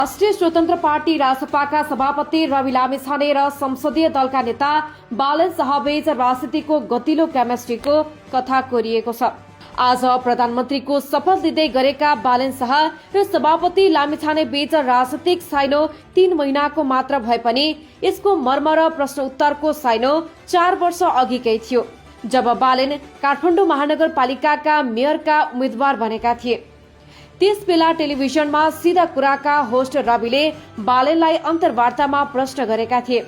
राष्ट्रिय स्वतन्त्र पार्टी रासपाका सभापति रवि लामिछाने र संसदीय दलका नेता बालन शाहबीच राजनीतिको गतिलो केमिस्ट्रीको कथा कोरिएको छ। आज प्रधानमन्त्रीको शपथ लिँदै गरेका बालन शाह र सभापति लामिछाने बीच राजनीतिक साइनो 3 महिनाको मात्र भए पनि यसको मर्म र प्रश्न उत्तरको साइनो 4 वर्ष अघिकै थियो, जब बालन काठमाडौँ महानगरपालिकाका मेयरका उम्मेद्वार बनेका थिए। त्यसबेला टेलिभिजनमा सीधा कुराका होस्ट रविले बालनलाई अन्तर्वार्तामा प्रश्न गरेका थिए।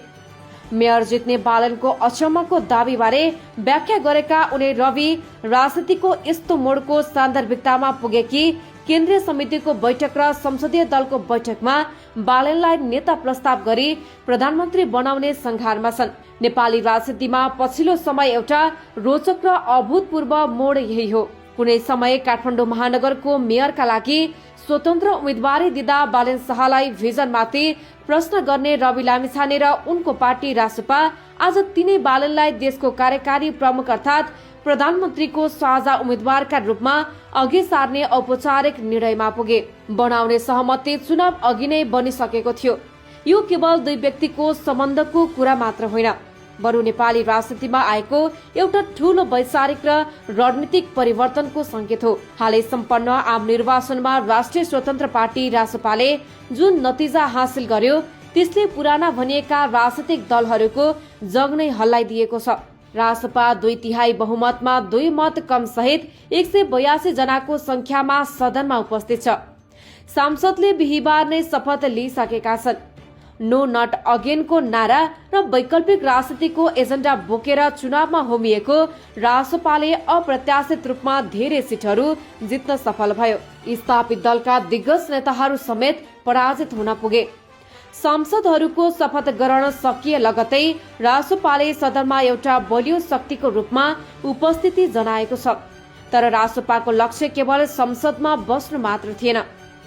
मेयर जित्ने बालनको अचम्मको दावीबारे व्याख्या गरेका उनी रवि राजनीतिको यस्तो मोडको सान्दर्भिकतामा पुगे कि केन्द्रीय समितिको बैठक र संसदीय दलको बैठकमा बालनलाई नेता प्रस्ताव गरी प्रधानमन्त्री बनाउने संघारमा छन्। नेपाली राजनीतिमा पछिल्लो समय एउटा रोचक र अभूतपूर्व मोड यही हो। कुनै समय काठमाडौँ महानगरको मेयरका लागि स्वतन्त्र उम्मेदवारी दिँदा बालन शाहलाई भिजनमाथि प्रश्न गर्ने रवि लामिछाने र उनको पार्टी रासपा आज तिनै बालनलाई देशको कार्यकारी प्रमुख अर्थात् प्रधानमन्त्रीको साझा उम्मेद्वारका रूपमा अघि सार्ने औपचारिक निर्णयमा पुगे। बनाउने सहमति चुनाव अघि नै बनिसकेको थियो। यो केवल दुई व्यक्तिको सम्बन्धको कुरा मात्र होइन, बरु नेपाली राजनीतिमा आएको एउटा ठूलो वैचारिक र रणनीतिक परिवर्तनको संकेत हो। हालै सम्पन्न आम निर्वाचनमा राष्ट्रिय स्वतन्त्र पार्टी रासपाले जुन नतिजा हासिल गर्यो त्यसले पुराना भनिएका राजनीतिक दलहरूको जग नै हल्लाइदिएको छ। रासपा 2/3 बहुमतमा 2 मत कम सहित 182 जनाको संख्यामा सदनमा उपस्थित छ। सांसदले बिहिबार नै शपथ लिइसकेका छन्। नो नट अगेनको नारा र वैकल्पिक राजनीतिको एजेन्डा बोकेर चुनावमा होमिएको रासपाले अप्रत्याशित रूपमा धेरै सिटहरू जित्न सफल भयो। स्थापित दलका दिग्गज नेताहरू समेत पराजित हुन पुगे। सांसदहरूको शपथ ग्रहण सकिए लगतै रासपाले सदनमा एउटा बलियो शक्तिको रूपमा उपस्थिति जनाएको छ। तर रासपाको लक्ष्य केवल संसदमा बस्नु मात्र थिएन,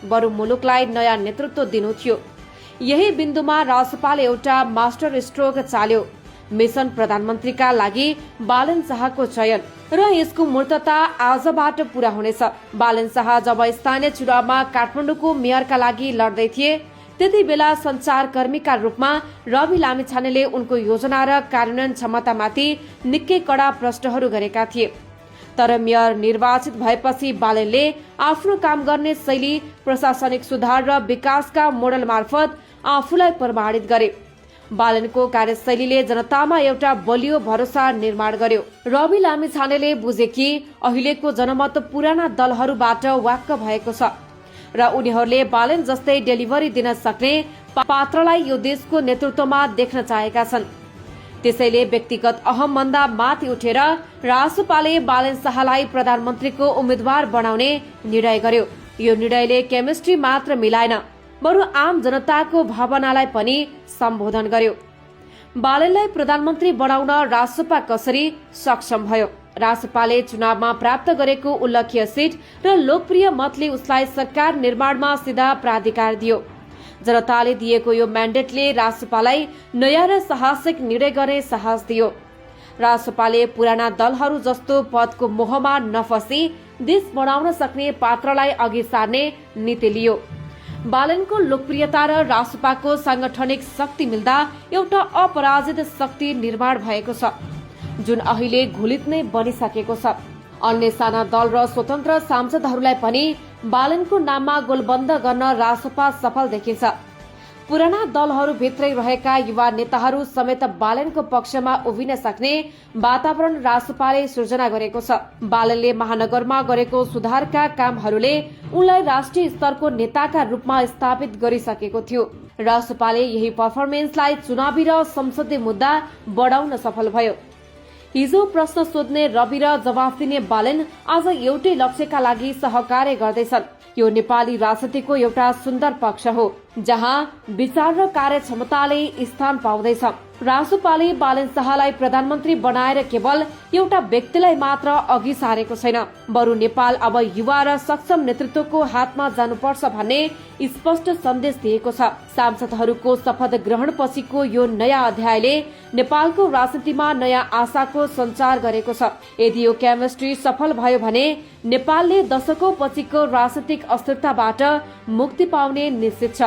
बरु मुलुकलाई नयाँ नेतृत्व दिनु थियो। यही बिन्दुमा रासपाले एउटा मास्टर स्ट्रोक चाल्यो। मिशन प्रधानमन्त्रीका लागि बालन शाहको चयन र यसको मूर्तता आजबाट पूरा हुनेछ। बालन शाह जब स्थानीय चुनावमा काठमाडौँको मेयरका लागि लड्दै थिए त्यति बेला संचारकर्मीका रूपमा रवि लामिछानेले उनको योजना र कार्यान्वयन क्षमतामाथि निकै कडा प्रश्नहरू गरेका थिए। तर मेयर निर्वाचित भएपछि बालनले आफ्नो काम गर्ने शैली, प्रशासनिक सुधार र विकासका मोडल मार्फत आफूलाई प्रमाणित गरे। बालनको कार्यशैलीले जनतामा एउटा बलियो भरोसा निर्माण गर्यो। रवि लामिछानेले बुझे कि अहिलेको जनमत पुराना दलहरूबाट वाक्क भएको छ र उनीहरूले बालन जस्तै डेलिभरी दिन सक्ने पात्रलाई यो देशको नेतृत्वमा देख्न चाहेका छन्। त्यसैले व्यक्तिगत अहमभन्दा माथि उठेर रासपाले बालन शाहलाई प्रधानमन्त्रीको उम्मेद्वार बनाउने निर्णय गर्यो। यो निर्णयले केमिस्ट्री मात्र मिलाएन, बरु आम जनताको भावनालाई पनि सम्बोधन गर्यो। बालनलाई प्रधानमन्त्री बनाउन रासपा कसरी सक्षम भयो? रासपाले चुनावमा प्राप्त गरेको उल्लेख्य सीट र लोकप्रिय मतले उसलाई सरकार निर्माणमा सीधा प्राधिकार दियो। जनताले दिएको यो म्यान्डेटले रासपालाई नयाँ र साहसिक निर्णय गर्ने साहस दियो। रासपाले पुराना दलहरू जस्तो पदको मोहमा नफसी देश बनाउन सक्ने पात्रलाई अघि सार्ने नीति लियो। बालनको लोकप्रियता र रासपाको सांगठनिक शक्ति मिल्दा एउटा अपराजित शक्ति निर्माण भएको छ, जुन अहिले घुलित नै बनिसकेको छ। अन्य साना दल र स्वतन्त्र सांसदहरूलाई पनि बालनको नाममा गोलबन्द गर्न रासपा सफल देखिन्छ। पुराना दलहरूभित्रै रहेका युवा नेताहरू समेत बालनको पक्षमा उभिन सक्ने वातावरण रासपाले सृजना गरेको छ। बालनले महानगरमा गरेको सुधारका कामहरूले उनलाई राष्ट्रिय स्तरको नेताका रूपमा स्थापित गरिसकेको थियो। रासपाले यही पर्फर्मेन्सलाई चुनावी र संसदीय मुद्दा बढाउन सफल भयो। हिजो प्रश्न सोध्ने रवि र जवाफ दिने बालन आज एउटै लक्ष्यका लागि सहकार्य गर्दैछन्। यो नेपाली राजनीतिको एउटा सुन्दर पक्ष हो, जहाँ विचार र कार्यक्षमताले स्थान पाउँदैछ। रासपाले बालन शाहलाई प्रधानमन्त्री बनाएर केवल एउटा व्यक्तिलाई मात्र अघि सारेको छैन, बरु नेपाल अब युवा र सक्षम नेतृत्वको हातमा जानुपर्छ भन्ने स्पष्ट सन्देश दिएको छ। सांसदहरूको शपथ ग्रहण पछिको यो नयाँ अध्यायले नेपालको राजनीतिमा नयाँ आशाको सञ्चार गरेको छ। यदि यो केमिस्ट्री सफल भयो भने नेपालले दशकौं पछिको राजनीतिक अस्थिरताबाट मुक्ति पाउने निश्चित छ।